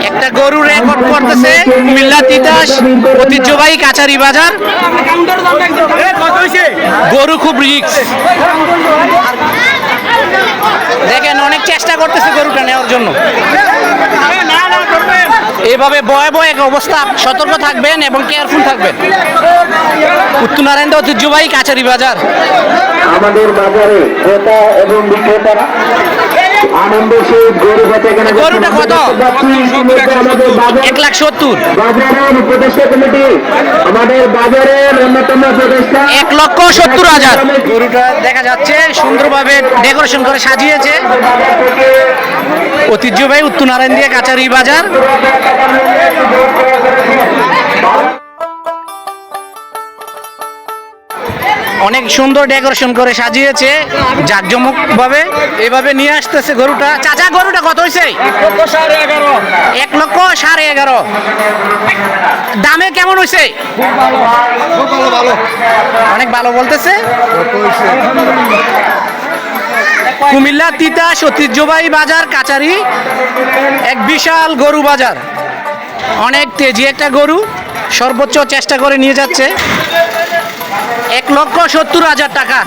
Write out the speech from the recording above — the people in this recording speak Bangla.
একটা গরু রেকর্ড করতেছে কুমিল্লা তিতাস ঐতিহ্যবাহী কাচারি বাজার। গরু খুব রিক্স, দেখেন অনেক চেষ্টা করতেছে গরুটা নেওয়ার জন্য। এভাবে ভয়াবহ এক অবস্থা, সতর্ক থাকবেন এবং কেয়ারফুল থাকবেন। উত্তরনারায়ণ ঐতিহ্যবাহী কাচারি বাজার। আমাদের বাজারে ক্রেতা এবং বিক্রেতারা আনন্দ সহিত গরু বেচা কেনা করছেন। গরুটা কত? আমাদের বাজার 1,70,000। বাজারের উপদেষ্টা কমিটি, আমাদের বাজারের অন্যতম উপদেষ্টা 1,70,000। গরুটা দেখা যাচ্ছে সুন্দরভাবে ডেকোরেশন করে সাজিয়েছে। ঐতিহ্যবাহী উত্তরনারায়ণ দিয়ে কাচারি বাজার। অনেক সুন্দর ডেকোরেশন করে সাজিয়েছে জাঁকজমক ভাবে। এভাবে নিয়ে আসতেছে গরুটা। চাচা গরুটা কত হয়েছে? 1,11,500। দামে কেমন হয়েছে? অনেক ভালো বলতেছে। কুমিল্লা তিতাস ঐতিহ্যবাহী বাজার কাচারি, এক বিশাল গরু বাজার। অনেক তেজি একটা গরু, সর্বোচ্চ চেষ্টা করে নিয়ে যাচ্ছে। 1,70,000 টাকা।